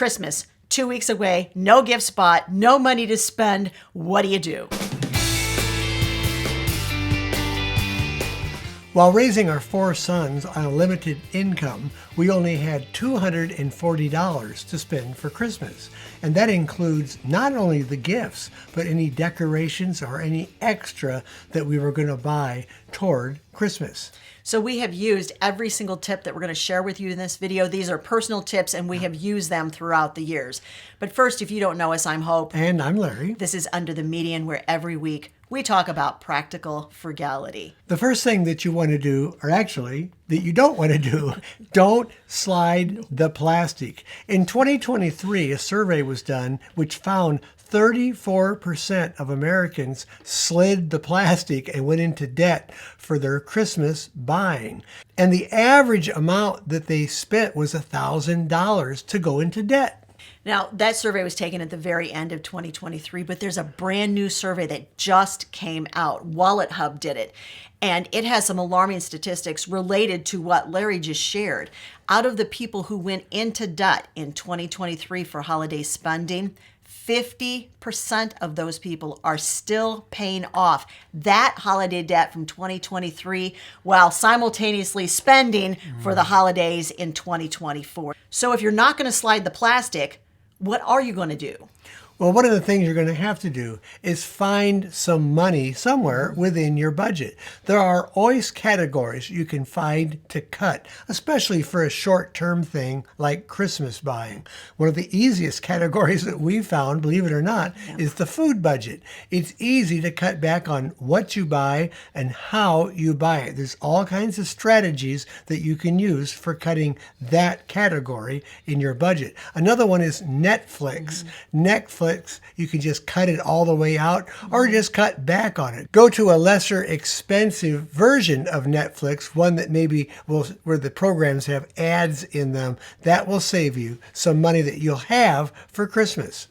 Christmas, 2 weeks away, no gift spot, no money to spend. What do? While raising our 4 sons on a limited income, we only had $240 to spend for Christmas. And that includes not only the gifts, but any decorations or any extra that we were going to buy toward Christmas. So we have used every single tip that we're going to share with you in this video. These are personal tips, and we have used them throughout the years. But first, if you don't know us, I'm Hope. And I'm Larry. This is Under the Median, where every week we talk about practical frugality. The first thing that you want to do, or actually that you don't want to do, don't slide the plastic. In 2023, a survey was done which found 34% of Americans slid the plastic and went into debt for their Christmas buying. And the average amount that they spent was $1,000 to go into debt. Now, that survey was taken at the very end of 2023, but there's a brand new survey that just came out. Wallet Hub did it, and it has some alarming statistics related to what Larry just shared. Out of the people who went into debt in 2023 for holiday spending, 50% of those people are still paying off that holiday debt from 2023 while simultaneously spending for the holidays in 2024. So if you're not going to slide the plastic, what are you going to do? Well, one of the things you're going to have to do is find some money somewhere within your budget. There are always categories you can find to cut, especially for a short-term thing like Christmas buying. One of the easiest categories that we found, believe it or not, is the food budget. It's easy to cut back on what you buy and how you buy it. There's all kinds of strategies that you can use for cutting that category in your budget. Another one is Netflix. Netflix, you can just cut it all the way out or just cut back on it. Go to a lesser expensive version of Netflix, one that maybe where the programs have ads in them. That will save you some money that you'll have for Christmas.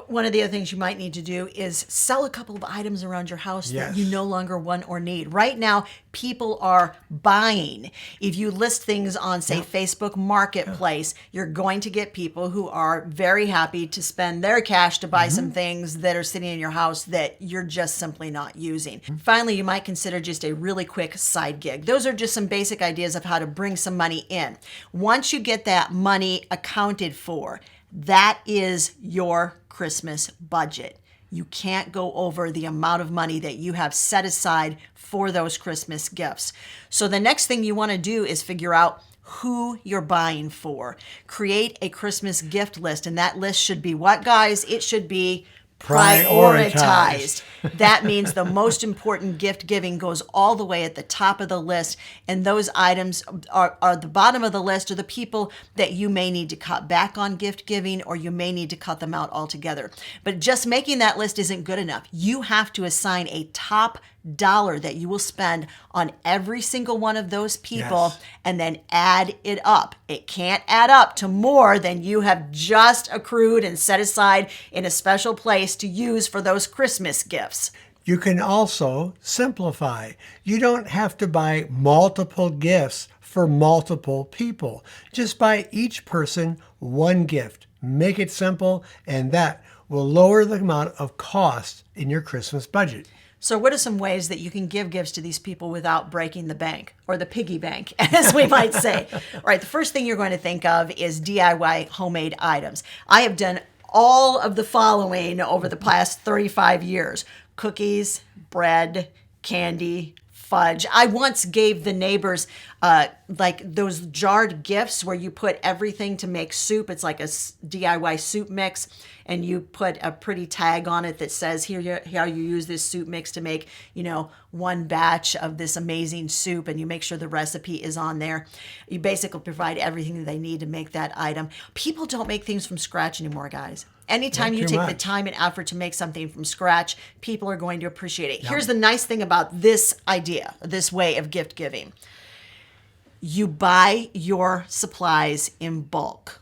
One of the other things you might need to do is sell a couple of items around your house that you no longer want or need. Right now, people are buying. If you list things on, say, Facebook Marketplace, you're going to get people who are very happy to spend their cash to buy some things that are sitting in your house that you're just simply not using. Finally, you might consider just a really quick side gig. Those are just some basic ideas of how to bring some money in. Once you get that money accounted for, that is your Christmas budget. You can't go over the amount of money that you have set aside for those Christmas gifts. So the next thing you want to do is figure out who you're buying for. Create a Christmas gift list, and that list should be what, guys? It should be prioritized. That means the most important gift giving goes all the way at the top of the list, and those items are the bottom of the list are the people that you may need to cut back on gift giving, or you may need to cut them out altogether. But just making that list isn't good enough. You have to assign a top dollar that you will spend on every single one of those people, and then add it up. It can't add up to more than you have just accrued and set aside in a special place to use for those Christmas gifts. You can also simplify. You don't have to buy multiple gifts for multiple people. Just buy each person one gift. Make it simple, and that will lower the amount of cost in your Christmas budget. So what are some ways that you can give gifts to these people without breaking the bank, or the piggy bank, as we might say? All right, the first thing you're going to think of is DIY homemade items. I have done all of the following over the past 35 years. Cookies, bread, candy, fudge. I once gave the neighbors like those jarred gifts where you put everything to make soup. It's like a DIY soup mix, and you put a pretty tag on it that says, here you use this soup mix to make, one batch of this amazing soup, and you make sure the recipe is on there. You basically provide everything that they need to make that item. People don't make things from scratch anymore, guys. Anytime you take the time and effort to make something from scratch, people are going to appreciate it. Yep. Here's the nice thing about this idea, this way of gift giving. You buy your supplies in bulk,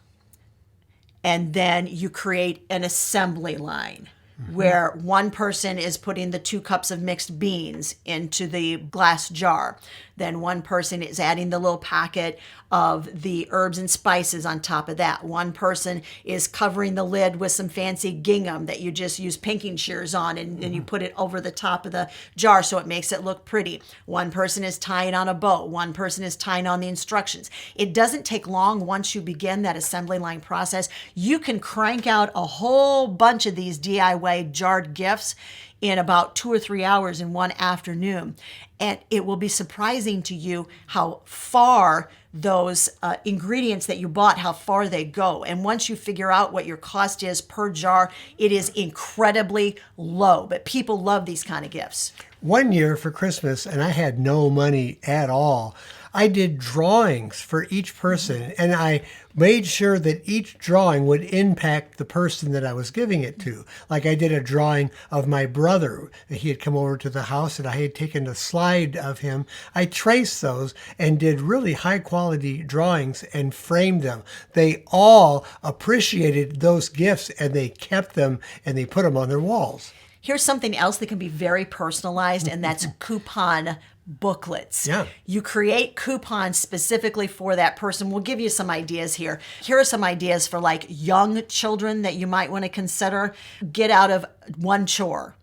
and then you create an assembly line where one person is putting the 2 cups of mixed beans into the glass jar. Then one person is adding the little packet of the herbs and spices on top of that. One person is covering the lid with some fancy gingham that you just use pinking shears on, and then you put it over the top of the jar so it makes it look pretty. One person is tying on a bow. One person is tying on the instructions. It doesn't take long once you begin that assembly line process. You can crank out a whole bunch of these DIY jarred gifts in about 2 or 3 hours in one afternoon. And it will be surprising to you how far those ingredients that you bought, how far they go. And once you figure out what your cost is per jar, it is incredibly low. But people love these kind of gifts. One year for Christmas, and I had no money at all, I did drawings for each person, and I made sure that each drawing would impact the person that I was giving it to. Like I did a drawing of my brother. He had come over to the house, and I had taken a slide of him. I traced those and did really high quality drawings and framed them. They all appreciated those gifts, and they kept them, and they put them on their walls. Here's something else that can be very personalized, and that's coupon booklets. Yeah. You create coupons specifically for that person. We'll give you some ideas here. Here are some ideas for like young children that you might want to consider. Get out of one chore.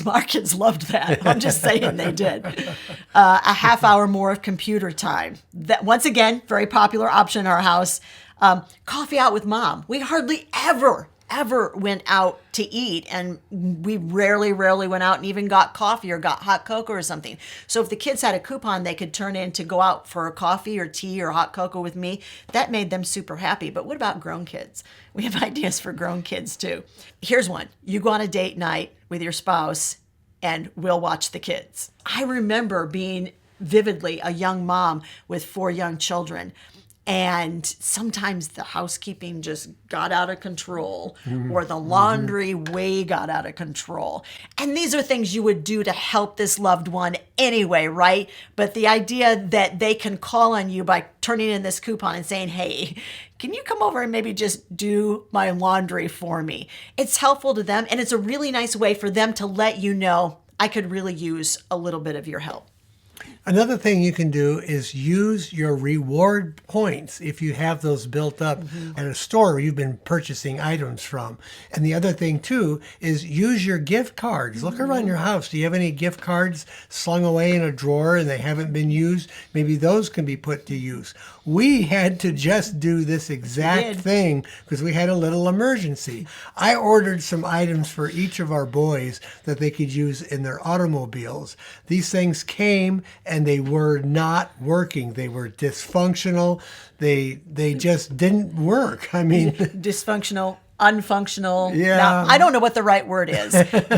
Our kids loved that. I'm just saying they did. A half hour more of computer time. That, once again, very popular option in our house. Coffee out with mom. We hardly ever went out to eat, and we rarely went out and even got coffee or got hot cocoa or something. So if the kids had a coupon they could turn in to go out for a coffee or tea or hot cocoa with me, that made them super happy. But what about grown kids? We have ideas for grown kids too. Here's one. You go on a date night with your spouse and we'll watch the kids. I remember being vividly a young mom with 4 young children. And sometimes the housekeeping just got out of control, or the laundry way got out of control. And these are things you would do to help this loved one anyway, right? But the idea that they can call on you by turning in this coupon and saying, hey, can you come over and maybe just do my laundry for me? It's helpful to them, and it's a really nice way for them to let you know, I could really use a little bit of your help. Another thing you can do is use your reward points if you have those built up at a store where you've been purchasing items from. And the other thing too is use your gift cards. Look around your house. Do you have any gift cards slung away in a drawer and they haven't been used? Maybe those can be put to use. We had to just do this exact thing because we had a little emergency. I ordered some items for each of our boys that they could use in their automobiles. These things came and they were not working. They were dysfunctional. They just didn't work. I mean, dysfunctional, unfunctional. Yeah. Now, I don't know what the right word is.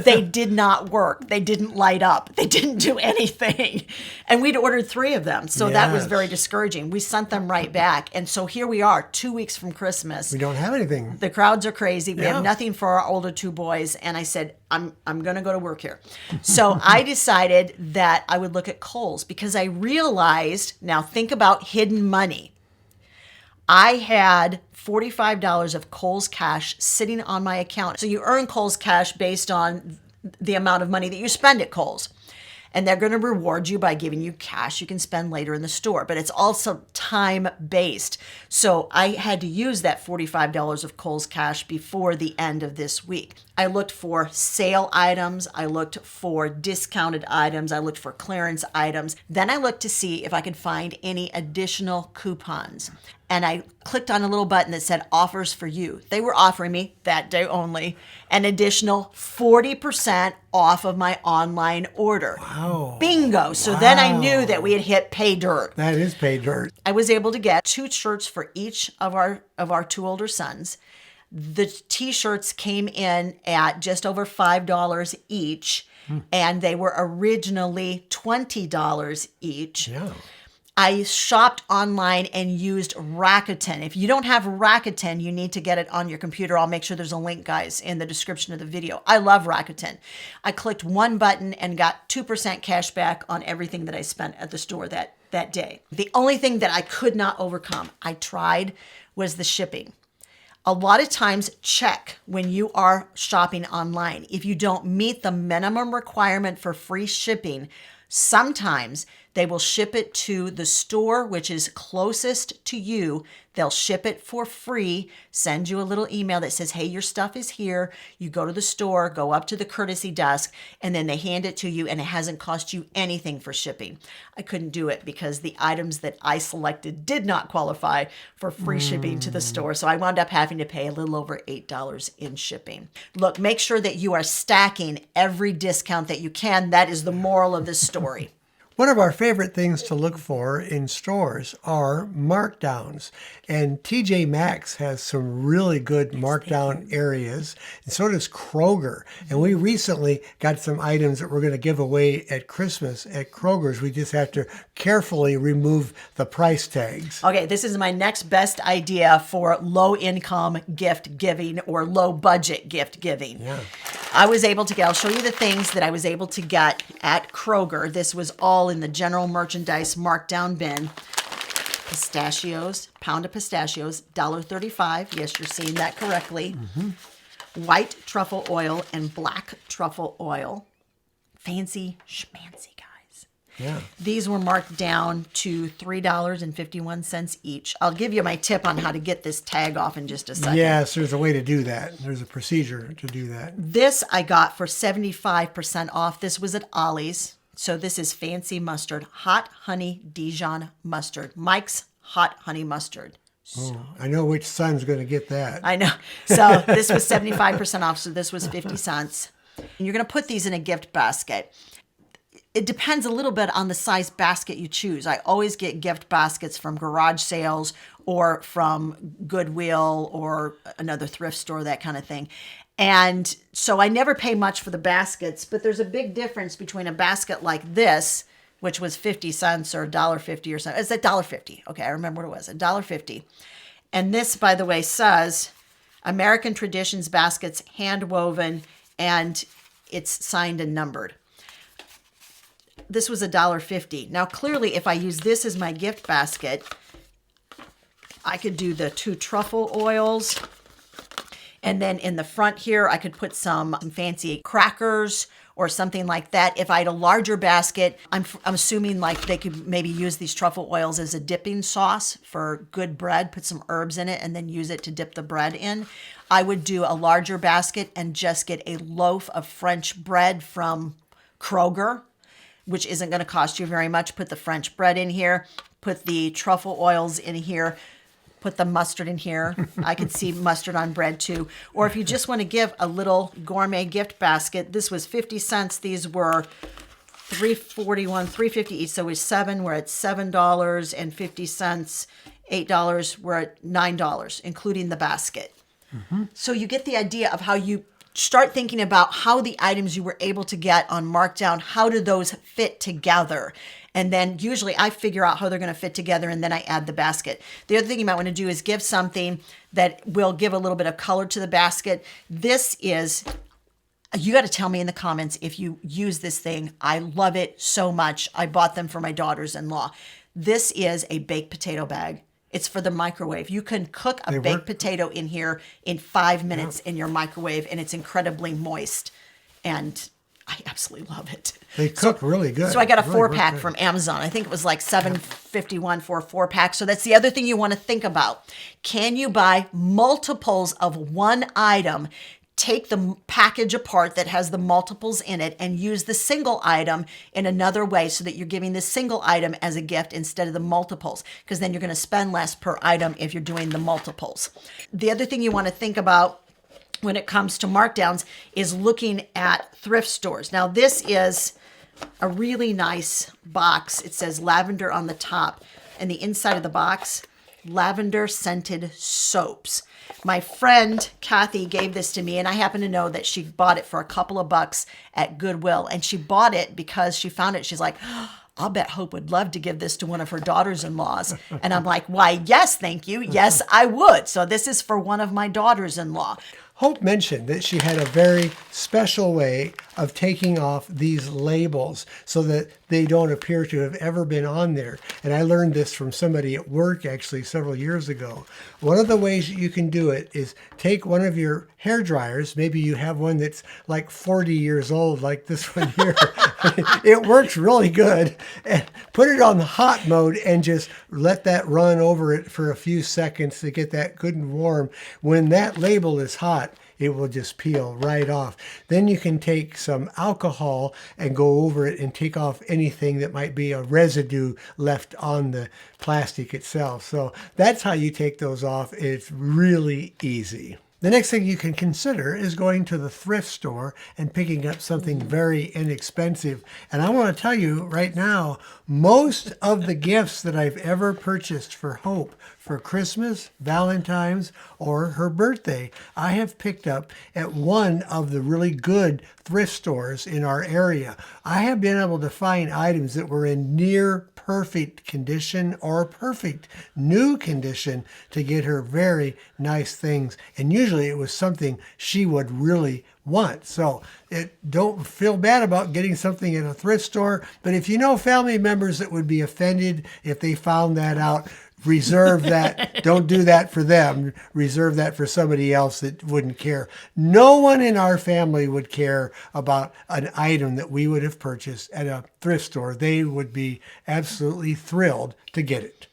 They did not work. They didn't light up. They didn't do anything. And we'd ordered 3 of them. So that was very discouraging. We sent them right back. And so here we are, 2 weeks from Christmas. We don't have anything. The crowds are crazy. We have nothing for our older 2 boys. And I said, I'm going to go to work here. So I decided that I would look at Kohl's because I realized, now think about hidden money. I had $45 of Kohl's cash sitting on my account. So you earn Kohl's cash based on the amount of money that you spend at Kohl's. And they're going to reward you by giving you cash you can spend later in the store. But it's also time-based. So I had to use that $45 of Kohl's cash before the end of this week. I looked for sale items. I looked for discounted items. I looked for clearance items. Then I looked to see if I could find any additional coupons. And I clicked on a little button that said offers for you. They were offering me that day only an additional 40% off of my online order. Wow. Bingo. So then I knew that we had hit pay dirt. That is pay dirt. I was able to get 2 shirts for each of our 2 older sons. The t-shirts came in at just over $5 each, and they were originally $20 each. Yeah. I shopped online and used Rakuten. If you don't have Rakuten, you need to get it on your computer. I'll make sure there's a link, guys, in the description of the video. I love Rakuten. I clicked one button and got 2% cash back on everything that I spent at the store that day. The only thing that I could not overcome, I tried, was the shipping. A lot of times, check when you are shopping online. If you don't meet the minimum requirement for free shipping, sometimes They will ship it to the store, which is closest to you. They'll ship it for free, send you a little email that says, hey, your stuff is here. You go to the store, go up to the courtesy desk, and then they hand it to you, and it hasn't cost you anything for shipping. I couldn't do it because the items that I selected did not qualify for free shipping to the store. So I wound up having to pay a little over $8 in shipping. Look, make sure that you are stacking every discount that you can. That is the moral of this story. One of our favorite things to look for in stores are markdowns. And TJ Maxx has some really good markdown areas, and so does Kroger. And we recently got some items that we're going to give away at Christmas at Kroger's. We just have to carefully remove the price tags. Okay, this is my next best idea for low-income gift giving or low-budget gift giving. Yeah. I was able to get, I'll show you the things that I was able to get at Kroger. This was all in the general merchandise markdown bin. Pistachios, pound of pistachios, $1.35. Yes, you're seeing that correctly. White truffle oil and black truffle oil. Fancy schmancy, guys. Yeah. These were marked down to $3.51 each. I'll give you my tip on how to get this tag off in just a second. Yes, there's a way to do that. There's a procedure to do that. This I got for 75% off. This was at Ollie's. So this is fancy mustard, hot honey Dijon mustard. Mike's hot honey mustard. I know which son's going to get that. I know. So this was 75% off. So this was 50 cents. And you're going to put these in a gift basket. It depends a little bit on the size basket you choose. I always get gift baskets from garage sales or from Goodwill or another thrift store, that kind of thing. And so I never pay much for the baskets, but there's a big difference between a basket like this, which was 50 cents or $1.50 or something. It's $1.50. Okay, I remember what it was, $1.50. And this, by the way, says American Traditions Baskets, hand woven, and it's signed and numbered. This was $1.50. Now, clearly, if I use this as my gift basket, I could do the 2 truffle oils. And then in the front here, I could put some fancy crackers or something like that. If I had a larger basket, I'm assuming like they could maybe use these truffle oils as a dipping sauce for good bread, put some herbs in it, and then use it to dip the bread in. I would do a larger basket and just get a loaf of French bread from Kroger, which isn't going to cost you very much. Put the French bread in here, put the truffle oils in here, put the mustard in here. I could see mustard on bread too. Or if you just want to give a little gourmet gift basket, this was 50 cents. These were $3.41, $3.50 each. So it was 7. We're at $7.50. $8. We're at $9, including the basket. So you get the idea of how you start thinking about how the items you were able to get on markdown, how do those fit together? And then usually I figure out how they're going to fit together, and then I add the basket. The other thing you might want to do is give something that will give a little bit of color to the basket. This is, you got to tell me in the comments if you use this thing. I love it so much. I bought them for my daughters-in-law. This is a baked potato bag. It's for the microwave. You can cook a baked potato in here in 5 minutes in your microwave, and it's incredibly moist. And I absolutely love it. They cook really good. So I got a Really 4-pack good. from Amazon. I think it was like $7.51 for a 4-pack. So that's the other thing you want to think about. Can you buy multiples of one item? Take the package apart that has the multiples in it and use the single item in another way so that you're giving the single item as a gift instead of the multiples, because then you're going to spend less per item if you're doing the multiples. The other thing you want to think about when it comes to markdowns is looking at thrift stores. Now, this is a really nice box. It says lavender on the top, and the inside of the box, lavender scented soaps. My friend Kathy gave this to me, and I happen to know that she bought it for a couple of bucks at Goodwill, and she bought it because she found it. She's like, I'll bet Hope would love to give this to one of her daughters-in-laws. And I'm like, why, yes, thank you. Yes, I would. So this is for one of my daughters-in-law. Hope mentioned that she had a very special way of taking off these labels so that they don't appear to have ever been on there. And I learned this from somebody at work actually several years ago. One of the ways that you can do it is take one of your hair dryers. Maybe you have one that's like 40 years old, like this one here. It works really good. And put it on the hot mode and just let that run over it for a few seconds to get that good and warm. When that label is hot, it will just peel right off. Then you can take some alcohol and go over it and take off anything that might be a residue left on the plastic itself. So that's how you take those off. It's really easy. The next thing you can consider is going to the thrift store and picking up something very inexpensive. And I want to tell you right now, most of the gifts that I've ever purchased for Hope for Christmas, Valentine's, or her birthday, I have picked up at one of the really good thrift stores in our area. I have been able to find items that were in near perfect condition or perfect new condition to get her very nice things. And usually it was something she would really want. So don't feel bad about getting something at a thrift store. But if you know family members that would be offended if they found that out, reserve that. Don't do that for them. Reserve that for somebody else that wouldn't care. No one in our family would care about an item that we would have purchased at a thrift store. They would be absolutely thrilled to get it.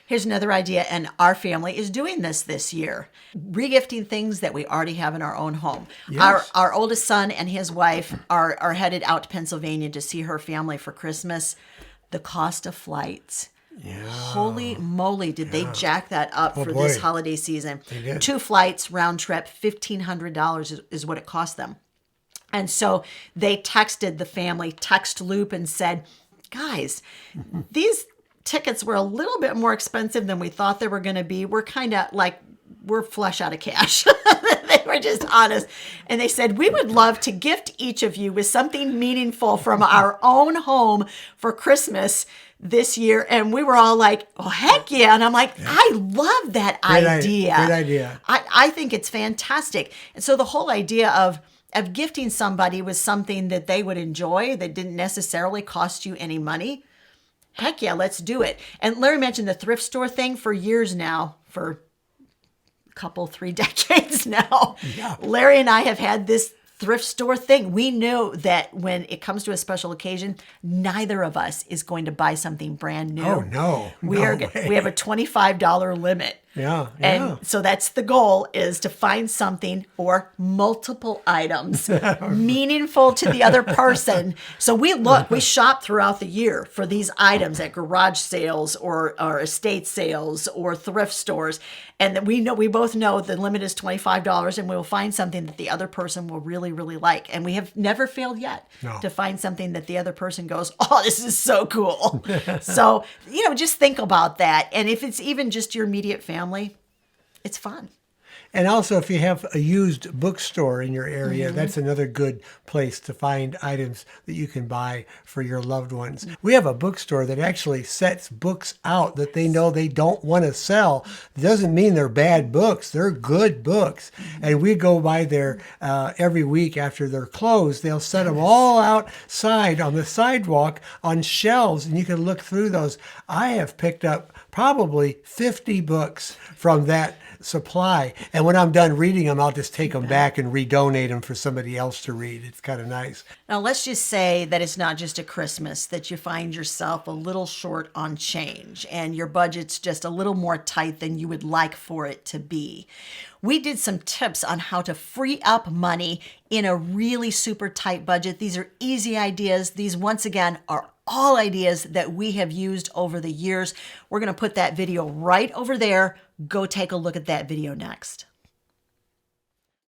Here's another idea, and our family is doing this year. Regifting things that we already have in our own home. Yes. Our oldest son and his wife are headed out to Pennsylvania to see her family for Christmas. The cost of flights. Yeah. Holy moly, did they jack that up for boy. this holiday season. They did. 2 flights, round trip, $1,500 is what it cost them. And so they texted the family text loop and said, guys, these tickets were a little bit more expensive than we thought they were going to be. We're kind of like, we're flush out of cash. They were just honest. And they said, we would love to gift each of you with something meaningful from our own home for Christmas this year. And we were all like, oh, heck yeah. And I'm like, I love that idea. Great idea. I think it's fantastic. And so the whole idea of gifting somebody with something that they would enjoy that didn't necessarily cost you any money, heck yeah, let's do it. And Larry mentioned the thrift store thing for years now, for a couple, 3 decades now. Yeah. Larry and I have had this thrift store thing. We know that when it comes to a special occasion, neither of us is going to buy something brand new. Oh, no. We No are. way. We have a $25 limit. Yeah. And so that's the goal, is to find something or multiple items meaningful to the other person. So we shop throughout the year for these items at garage sales or estate sales or thrift stores. And that we both know the limit is $25, and we will find something that the other person will really, really like. And we have never failed yet to find something that the other person goes, oh, this is so cool. So, just think about that. And if it's even just your immediate family, it's fun. And also, if you have a used bookstore in your area, that's another good place to find items that you can buy for your loved ones. We have a bookstore that actually sets books out that they know they don't want to sell. It doesn't mean they're bad books. They're good books. And we go by there every week after they're closed. They'll set them all outside on the sidewalk on shelves, and you can look through those. I have picked up probably 50 books from that supply. And when I'm done reading them, I'll just take them back and redonate them for somebody else to read. It's kind of nice. Now, let's just say that it's not just at Christmas that you find yourself a little short on change and your budget's just a little more tight than you would like for it to be. We did some tips on how to free up money in a really super tight budget. These are easy ideas. These, once again, are all ideas that we have used over the years. We're going to put that video right over there. Go take a look at that video next.